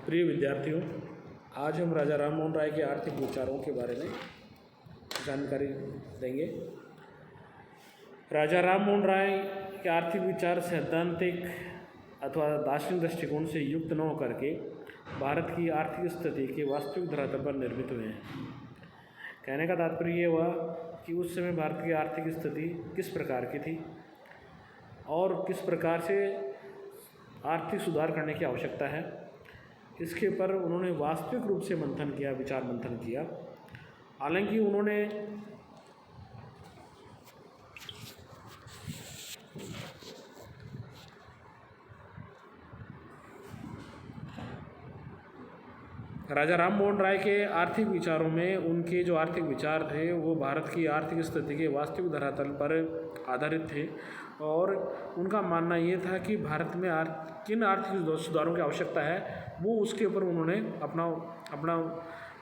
प्रिय विद्यार्थियों, आज हम राजा राम मोहन राय के आर्थिक विचारों के बारे में जानकारी देंगे। राजा राम मोहन राय के आर्थिक विचार सैद्धांतिक अथवा दार्शनिक दृष्टिकोण से युक्त न होकर के भारत की आर्थिक स्थिति के वास्तविक धरातल पर निर्मित हुए हैं। कहने का तात्पर्य ये हुआ कि उस समय भारत की आर्थिक स्थिति किस प्रकार की थी और किस प्रकार से आर्थिक सुधार करने की आवश्यकता है, इसके ऊपर उन्होंने वास्तविक रूप से मंथन किया, विचार मंथन किया। हालांकि उन्होंने राजा राम मोहन राय के आर्थिक विचारों में उनके जो आर्थिक विचार थे वो भारत की आर्थिक स्थिति के वास्तविक धरातल पर आधारित थे और उनका मानना ये था कि भारत में किन आर्थिक सुधारों की आवश्यकता है वो उसके ऊपर उन्होंने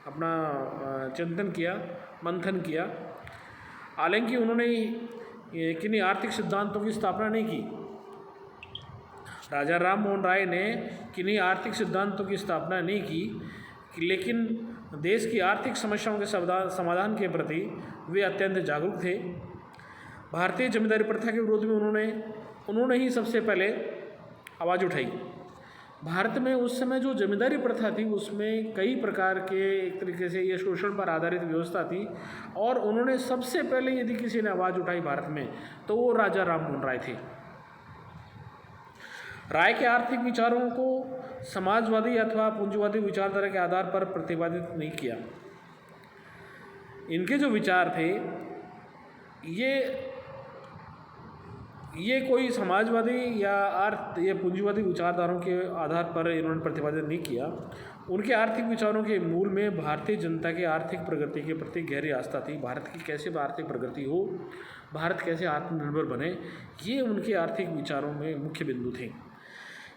अपना चिंतन किया, मंथन किया। हालांकि उन्होंने किन्हीं आर्थिक सिद्धांतों की स्थापना नहीं की। राजा राम मोहन राय ने किन्हीं आर्थिक सिद्धांतों की स्थापना नहीं की, लेकिन देश की आर्थिक समस्याओं के समाधान के प्रति वे अत्यंत जागरूक थे। भारतीय जमींदारी प्रथा के विरोध में उन्होंने ही सबसे पहले आवाज़ उठाई। भारत में उस समय जो जमींदारी प्रथा थी उसमें कई प्रकार के एक तरीके से ये शोषण पर आधारित व्यवस्था थी और उन्होंने सबसे पहले यदि किसी ने आवाज़ उठाई भारत में तो वो राजा राम मोहन राय थे। राय के आर्थिक विचारों को समाजवादी अथवा पूंजीवादी विचारधारा के आधार पर प्रतिपादित नहीं किया। इनके जो विचार थे ये कोई समाजवादी या ये पूंजीवादी विचारधाराओं के आधार पर इन्होंने प्रतिपादित नहीं किया। उनके आर्थिक विचारों के मूल में भारतीय जनता की आर्थिक प्रगति के प्रति गहरी आस्था थी। भारत की कैसे आर्थिक प्रगति हो, भारत कैसे आत्मनिर्भर बने, ये उनके आर्थिक विचारों में मुख्य बिंदु थे।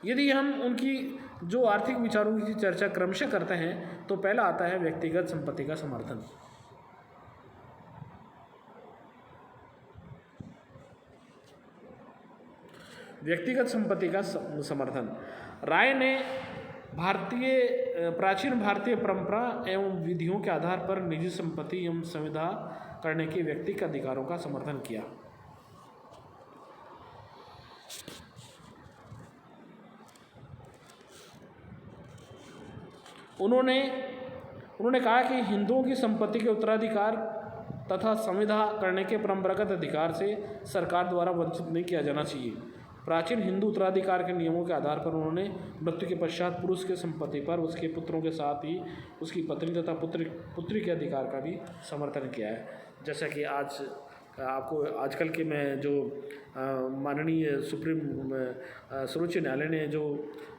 यदि हम उनकी जो आर्थिक विचारों की चर्चा क्रमशः करते हैं तो पहला आता है व्यक्तिगत संपत्ति का समर्थन। व्यक्तिगत संपत्ति का समर्थन। राय ने प्राचीन भारतीय परंपरा एवं विधियों के आधार पर निजी संपत्ति एवं संविदा करने के व्यक्तिगत अधिकारों का समर्थन किया। उन्होंने कहा कि हिंदुओं की संपत्ति के उत्तराधिकार तथा संविदा करने के परंपरागत अधिकार से सरकार द्वारा वंचित नहीं किया जाना चाहिए। प्राचीन हिंदू उत्तराधिकार के नियमों के आधार पर उन्होंने मृत्यु के पश्चात पुरुष के संपत्ति पर उसके पुत्रों के साथ ही उसकी पत्नी तथा पुत्री के अधिकार का भी समर्थन किया है। जैसा कि आज आपको आजकल के में जो माननीय सर्वोच्च न्यायालय ने जो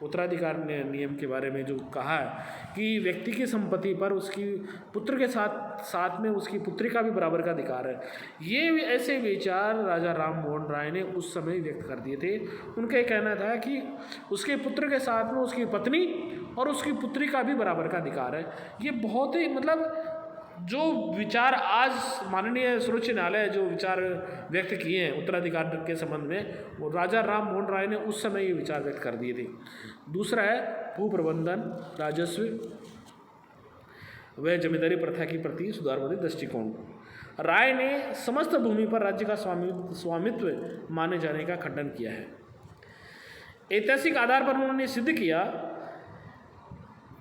उत्तराधिकार नियम के बारे में जो कहा है कि व्यक्ति की संपत्ति पर उसकी पुत्र के साथ में उसकी पुत्री का भी बराबर का अधिकार है, ये ऐसे विचार राजा राम मोहन राय ने उस समय व्यक्त कर दिए थे। उनका ये कहना था कि उसके पुत्र के साथ में उसकी पत्नी और उसकी पुत्री का भी बराबर का अधिकार है। ये बहुत ही जो विचार आज माननीय सर्वोच्च न्यायालय जो विचार व्यक्त किए हैं उत्तराधिकार के संबंध में, वो राजा राम मोहन राय ने उस समय ये विचार व्यक्त कर दिए थे। दूसरा है भू प्रबंधन, राजस्व व जमींदारी प्रथा के प्रति सुधारवादी दृष्टिकोण। राय ने समस्त भूमि पर राज्य का स्वामित्व माने जाने का खंडन किया है। ऐतिहासिक आधार पर उन्होंने सिद्ध किया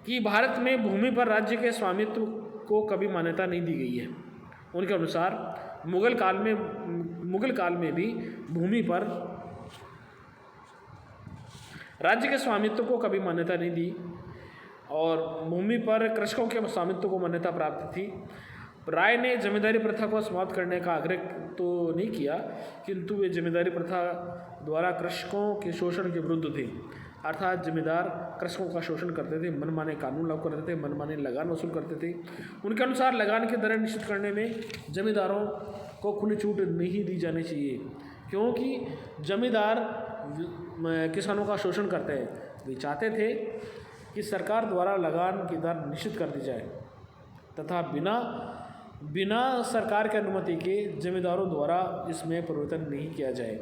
कि भारत में भूमि पर राज्य के स्वामित्व को कभी मान्यता नहीं दी गई है। उनके अनुसार मुगल काल में भी भूमि पर राज्य के स्वामित्व को कभी मान्यता नहीं दी और भूमि पर कृषकों के स्वामित्व को मान्यता प्राप्त थी। राय ने जमींदारी प्रथा को समाप्त करने का आग्रह तो नहीं किया, किंतु वे जमींदारी प्रथा द्वारा कृषकों के शोषण के विरुद्ध थे। अर्थात जमींदार कृषकों का शोषण करते थे, मनमाने कानून लागू करते थे, मनमाने लगान वसूल करते थे। उनके अनुसार लगान की दरें निश्चित करने में जमींदारों को खुली छूट नहीं दी जानी चाहिए, क्योंकि जमींदार किसानों का शोषण करते हैं। वे चाहते थे कि सरकार द्वारा लगान की दर निश्चित कर दी जाए तथा बिना सरकार की अनुमति के जमींदारों द्वारा इसमें परिवर्तन नहीं किया जाए।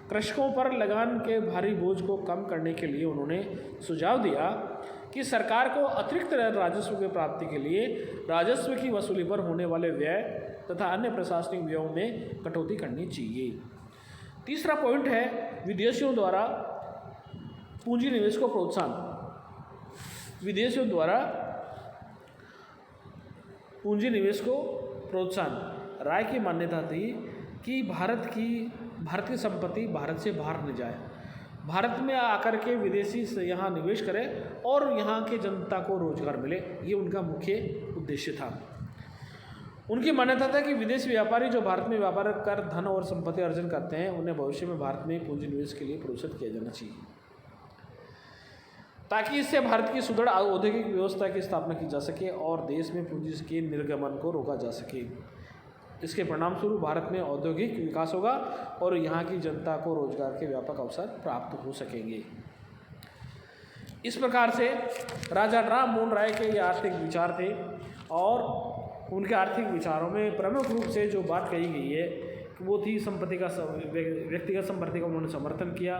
कृषकों पर लगान के भारी बोझ को कम करने के लिए उन्होंने सुझाव दिया कि सरकार को अतिरिक्त राजस्व की प्राप्ति के लिए राजस्व की वसूली पर होने वाले व्यय तथा अन्य प्रशासनिक व्ययों में कटौती करनी चाहिए। तीसरा पॉइंट है विदेशियों द्वारा पूंजी निवेश को प्रोत्साहन। विदेशियों द्वारा पूंजी निवेश को प्रोत्साहन। राय की मान्यता थी कि भारत की संपत्ति भारत से बाहर न जाए, भारत में आकर के विदेशी से यहाँ निवेश करें और यहाँ के जनता को रोजगार मिले, ये उनका मुख्य उद्देश्य था। उनकी मान्यता था कि विदेशी व्यापारी जो भारत में व्यापार कर धन और संपत्ति अर्जन करते हैं उन्हें भविष्य में भारत में पूंजी निवेश के लिए प्रोत्साहित किया जाना चाहिए, ताकि इससे भारत की सुदृढ़ औद्योगिक व्यवस्था की स्थापना की जा सके और देश में पूंजी के निर्गमन को रोका जा सके। इसके परिणाम स्वरूप भारत में औद्योगिक विकास होगा और यहाँ की जनता को रोजगार के व्यापक अवसर प्राप्त हो सकेंगे। इस प्रकार से राजा राम मोहन राय के ये आर्थिक विचार थे और उनके आर्थिक विचारों में प्रमुख रूप से जो बात कही गई है वो थी संपत्ति का व्यक्तिगत संपत्ति का उन्होंने समर्थन किया,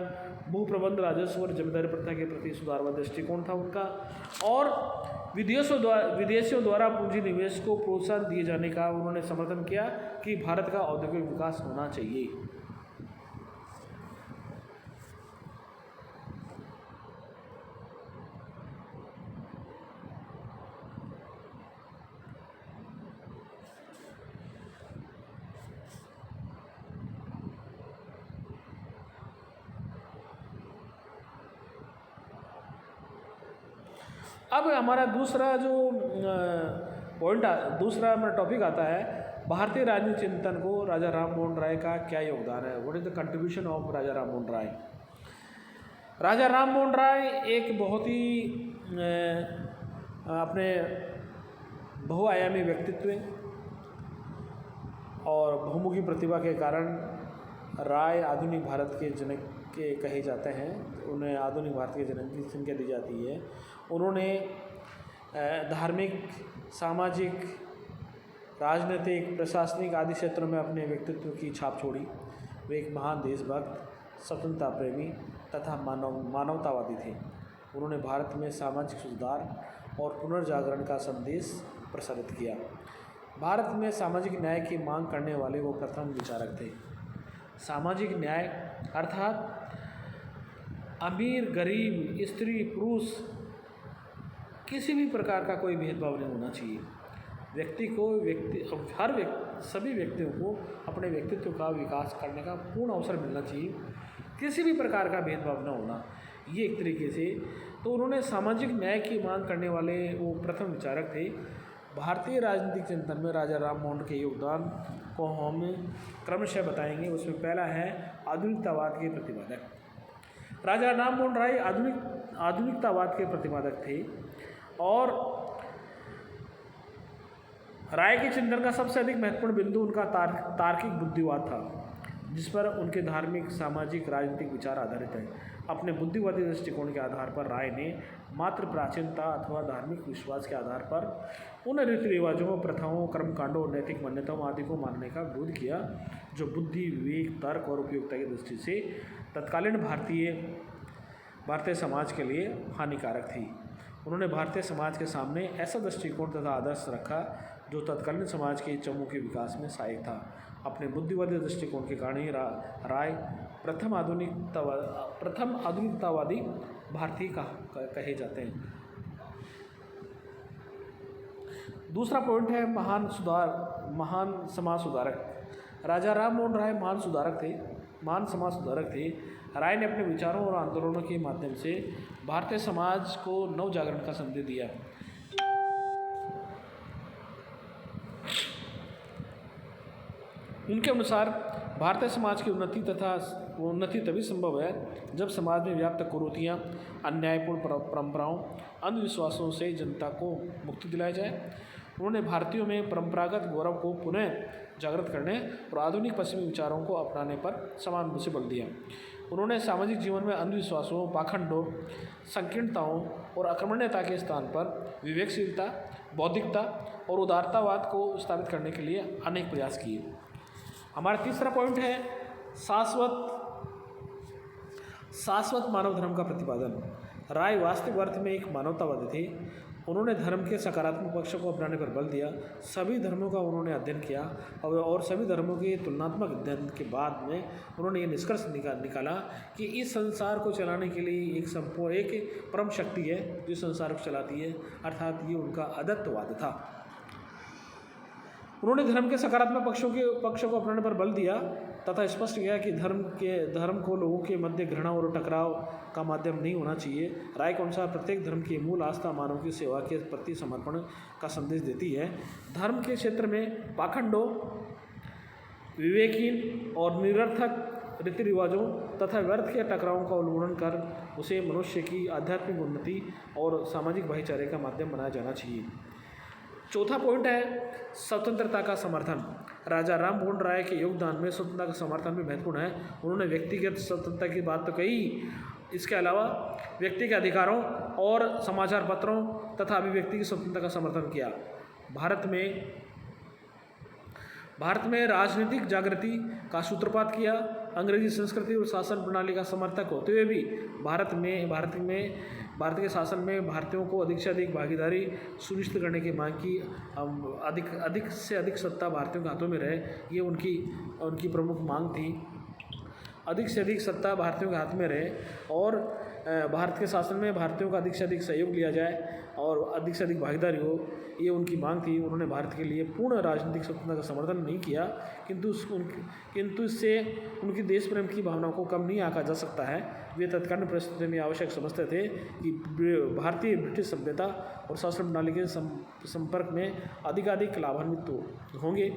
भू प्रबंध राजस्व और जमींदारी प्रथा के प्रति सुधारवादी दृष्टिकोण था उनका, और विदेशियों द्वारा पूंजी निवेश को प्रोत्साहन दिए जाने का उन्होंने समर्थन किया कि भारत का औद्योगिक विकास होना चाहिए। अब हमारा दूसरा हमारा टॉपिक आता है भारतीय राजनीति चिंतन को राजा राम मोहन राय का क्या योगदान है। What is the contribution of Raja Ram Mohan Roy. Raja Ram Mohan Roy एक बहुत ही अपने बहुआयामी व्यक्तित्व और बहुमुखी प्रतिभा के कारण राय आधुनिक भारत के जनक के कहे जाते हैं। उन्हें आधुनिक भारत के जनक की संज्ञा दी जाती है। उन्होंने धार्मिक, सामाजिक, राजनीतिक, प्रशासनिक आदि क्षेत्रों में अपने व्यक्तित्व की छाप छोड़ी। वे एक महान देशभक्त, स्वतंत्रता प्रेमी तथा मानवतावादी थे। उन्होंने भारत में सामाजिक सुधार और पुनर्जागरण का संदेश प्रसारित किया। भारत में सामाजिक न्याय की मांग करने वाले वो प्रथम विचारक थे। सामाजिक न्याय अर्थात अमीर, गरीब, स्त्री, पुरुष, किसी भी प्रकार का कोई भेदभाव नहीं होना चाहिए। सभी व्यक्तियों को अपने व्यक्तित्व का विकास करने का पूर्ण अवसर मिलना चाहिए, किसी भी प्रकार का भेदभाव न होना, ये एक तरीके से। तो उन्होंने सामाजिक न्याय की मांग करने वाले वो प्रथम विचारक थे। भारतीय राजनीतिक चिंतन में राजा राम मोहन के योगदान को हम क्रमशः बताएंगे। उसमें पहला है आधुनिकतावाद के प्रतिपादक। राजा राम मोहन राय आधुनिकतावाद के प्रतिपादक थे और राय के चिंतन का सबसे अधिक महत्वपूर्ण बिंदु उनका तार्किक बुद्धिवाद था, जिस पर उनके धार्मिक, सामाजिक, राजनीतिक विचार आधारित हैं। अपने बुद्धिवादी दृष्टिकोण के आधार पर राय ने मात्र प्राचीनता अथवा धार्मिक विश्वास के आधार पर उन रीति रिवाजों, प्रथाओं, कर्मकांडों और नैतिक मान्यताओं आदि को मानने का विरोध किया जो बुद्धि, विवेक, तर्क और उपयोगिता की दृष्टि से तत्कालीन भारतीय समाज के लिए हानिकारक थी। उन्होंने भारतीय समाज के सामने ऐसा दृष्टिकोण तथा आदर्श रखा जो तत्कालीन समाज के चहुमुखी विकास में सहायक था। अपने बुद्धिवादी दृष्टिकोण के कारण ही राय प्रथम आधुनिकतावादी भारतीय कहे जाते हैं। दूसरा पॉइंट है महान समाज सुधारक। राजा राम मोहन राय महान समाज सुधारक थे। राय ने अपने विचारों और आंदोलनों के माध्यम से भारतीय समाज को नव जागरण का संदेश दिया। उनके अनुसार भारतीय समाज की उन्नति तभी संभव है जब समाज में व्याप्त कुरीतियाँ, अन्यायपूर्ण परंपराओं, अंधविश्वासों से जनता को मुक्ति दिलाई जाए। उन्होंने भारतीयों में परंपरागत गौरव को पुनः जागृत करने और आधुनिक पश्चिमी विचारों को अपनाने पर समान रूप से बल दिया। उन्होंने सामाजिक जीवन में अंधविश्वासों, पाखंडों, संकीर्णताओं और अक्रमण्यता के स्थान पर विवेकशीलता, बौद्धिकता और उदारतावाद को स्थापित करने के लिए अनेक प्रयास किए। हमारा तीसरा पॉइंट है शाश्वत मानव धर्म का प्रतिपादन। राय वास्तविक अर्थ में एक मानवतावादी थे। उन्होंने धर्म के सकारात्मक पक्षों को अपनाने पर बल दिया। सभी धर्मों का उन्होंने अध्ययन किया और सभी धर्मों के तुलनात्मक अध्ययन के बाद में उन्होंने ये निष्कर्ष निकाला कि इस संसार को चलाने के लिए एक परम शक्ति है जो संसार को चलाती है, अर्थात ये उनका अद्वैतवाद था। उन्होंने धर्म के सकारात्मक पक्षों को अपनाने पर बल दिया तथा स्पष्ट किया कि धर्म को लोगों के मध्य घृणा और टकराव का माध्यम नहीं होना चाहिए। राय के अनुसार प्रत्येक धर्म की मूल आस्था मानव की सेवा के प्रति समर्पण का संदेश देती है। धर्म के क्षेत्र में पाखंडों, विवेकहीन और निरर्थक रीति रिवाजों तथा व्यर्थ के टकरावों का उन्मूलन कर उसे मनुष्य की आध्यात्मिक उन्नति और सामाजिक भाईचारे का माध्यम बनाया जाना चाहिए। चौथा पॉइंट है स्वतंत्रता का समर्थन। राजा राम मोहन राय के योगदान में स्वतंत्रता का समर्थन भी महत्वपूर्ण है। उन्होंने व्यक्तिगत स्वतंत्रता की बात तो कही, इसके अलावा व्यक्ति के अधिकारों और समाचार पत्रों तथा अभिव्यक्ति की स्वतंत्रता का समर्थन किया। भारत में राजनीतिक जागृति का सूत्रपात किया। अंग्रेजी संस्कृति और शासन प्रणाली का समर्थक होते हुए भी भारत के शासन में भारतीयों को अधिक से अधिक भागीदारी सुनिश्चित करने की मांग की। अधिक से अधिक सत्ता भारतीयों के हाथों में रहे, ये उनकी प्रमुख मांग थी। अधिक से अधिक सत्ता भारतीयों के हाथ में रहे और भारत के शासन में भारतीयों का अधिक से अधिक सहयोग लिया जाए और अधिक से अधिक भागीदारी हो, ये उनकी मांग थी। उन्होंने भारत के लिए पूर्ण राजनीतिक स्वतंत्रता का समर्थन नहीं किया, किंतु इससे उनकी देश प्रेम की भावनाओं को कम नहीं आंका जा सकता है। वे तत्कालीन परिस्थिति में आवश्यक समझते थे कि भारतीय ब्रिटिश सभ्यता और शासन प्रणाली के संपर्क में अधिकाधिक लाभान्वित होंगे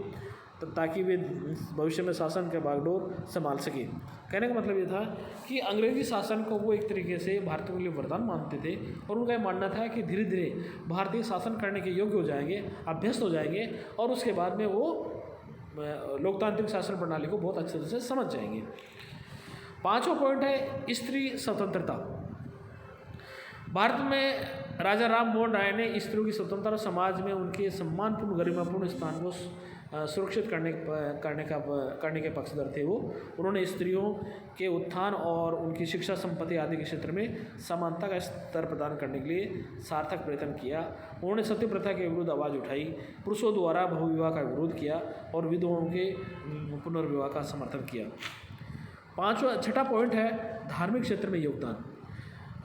ताकि वे भविष्य में शासन का बागडोर संभाल सके। कहने का मतलब ये था कि अंग्रेजी शासन को वो एक तरीके से भारतीयों के लिए वरदान मानते थे और उनका ये मानना था कि धीरे धीरे भारतीय शासन करने के योग्य हो जाएंगे, अभ्यस्त हो जाएंगे और उसके बाद में वो लोकतांत्रिक शासन प्रणाली को बहुत अच्छे से समझ जाएंगे। पांचवा पॉइंट है स्त्री स्वतंत्रता। भारत में राजा राम मोहन राय ने स्त्रियों की स्वतंत्रता और समाज में उनके सम्मानपूर्ण गरिमापूर्ण स्थान को सुरक्षित करने के पक्षधर थे। उन्होंने स्त्रियों के उत्थान और उनकी शिक्षा, संपत्ति आदि के क्षेत्र में समानता का स्तर प्रदान करने के लिए सार्थक प्रयत्न किया। उन्होंने सती प्रथा के विरुद्ध आवाज़ उठाई, पुरुषों द्वारा बहुविवाह का विरोध किया और विधवाओं के पुनर्विवाह का समर्थन किया। छठा पॉइंट है धार्मिक क्षेत्र में योगदान।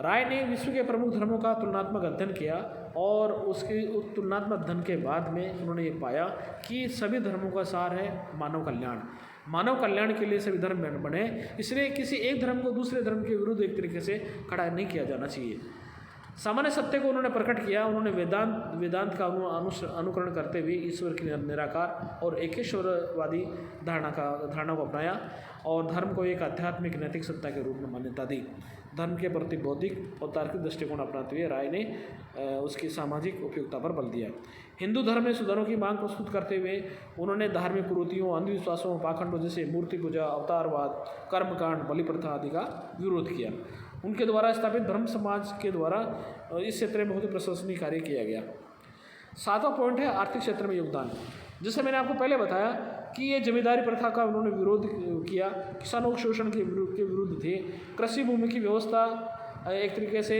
राय ने विश्व के प्रमुख धर्मों का तुलनात्मक अध्ययन किया और उस तुलनात्मक अध्ययन के बाद में उन्होंने ये पाया कि सभी धर्मों का सार है मानव कल्याण। मानव कल्याण के लिए सभी धर्म बने, इसलिए किसी एक धर्म को दूसरे धर्म के विरुद्ध एक तरीके से खड़ा नहीं किया जाना चाहिए। सामान्य सत्य को उन्होंने प्रकट किया। उन्होंने वेदांत का अनुकरण करते हुए ईश्वर की निराकार और एकेश्वरवादी धारणा को अपनाया और धर्म को एक आध्यात्मिक नैतिक सत्ता के रूप में मान्यता दी। धर्म के प्रति बौद्धिक और तार्किक दृष्टिकोण अपनाते हुए राय ने उसकी सामाजिक उपयोगिता पर बल दिया। हिंदू धर्म में सुधारों की मांग प्रस्तुत करते हुए उन्होंने धार्मिक कुरीतियों, अंधविश्वासों, पाखंडों जैसे मूर्ति पूजा, अवतारवाद, कर्मकांड, बलि प्रथा आदि का विरोध किया। उनके द्वारा स्थापित ब्रह्म समाज के द्वारा इस क्षेत्र में बहुत ही प्रशंसनीय कार्य किया गया। सातवां पॉइंट है आर्थिक क्षेत्र में योगदान। जैसे मैंने आपको पहले बताया कि ये जमींदारी प्रथा का उन्होंने विरोध किया, किसानों के शोषण के विरुद्ध थे, कृषि भूमि की व्यवस्था एक तरीके से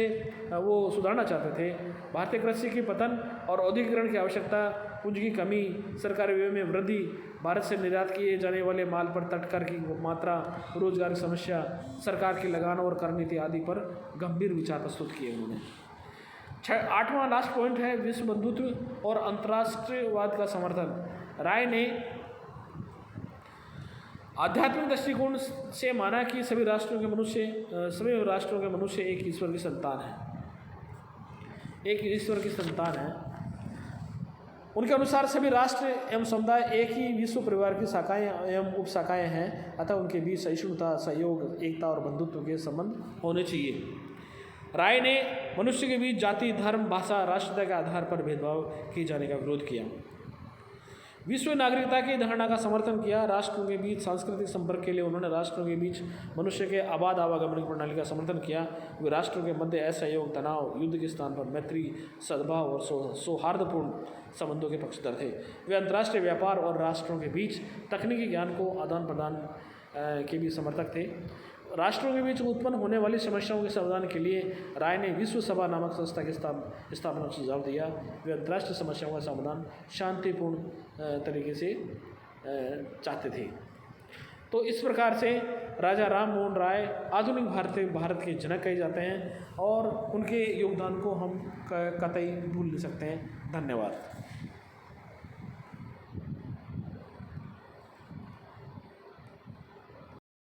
वो सुधारना चाहते थे। भारतीय कृषि के पतन और औद्योगिकरण की आवश्यकता, पूंजी की कमी, सरकारी व्यय में वृद्धि, भारत से निर्यात किए जाने वाले माल पर तटकर की मात्रा, रोजगार की समस्या, सरकार की लगान और कर नीति आदि पर गंभीर विचार प्रस्तुत किए उन्होंने। आठवां लास्ट पॉइंट है विश्व बंधुत्व और अंतर्राष्ट्रीयवाद का समर्थन। राय ने आध्यात्मिक दृष्टिकोण से माना कि सभी राष्ट्रों के मनुष्य एक ईश्वर की संतान है। उनके अनुसार सभी राष्ट्र एवं समुदाय एक ही विश्व परिवार की शाखाएं एवं उपशाखाएं हैं, अतः उनके बीच सहिष्णुता, सहयोग, एकता और बंधुत्व के संबंध होने चाहिए। राय ने मनुष्य के बीच जाति, धर्म, भाषा, राष्ट्रीयता के आधार पर भेदभाव किए जाने का विरोध किया। विश्व नागरिकता की धारणा का समर्थन किया। राष्ट्रों के बीच सांस्कृतिक संपर्क के लिए उन्होंने राष्ट्रों के बीच मनुष्य के अबाध आवागमन की प्रणाली का समर्थन किया। वे राष्ट्रों के मध्य असहयोग, तनाव, युद्ध के स्थान पर मैत्री, सद्भाव और सौहार्दपूर्ण संबंधों के पक्षधर थे। वे अंतर्राष्ट्रीय व्यापार और राष्ट्रों के बीच तकनीकी ज्ञान को आदान प्रदान के भी समर्थक थे। राष्ट्रों के बीच उत्पन्न होने वाली समस्याओं के समाधान के लिए राय ने विश्व सभा नामक संस्था की स्थापना का सुझाव दिया। वे अंतर्राष्ट्रीय समस्याओं का समाधान शांतिपूर्ण तरीके से चाहते थे। तो इस प्रकार से राजा राम मोहन राय आधुनिक भारत के जनक कहे जाते हैं और उनके योगदान को हम कतई भूल नहीं सकते हैं। धन्यवाद।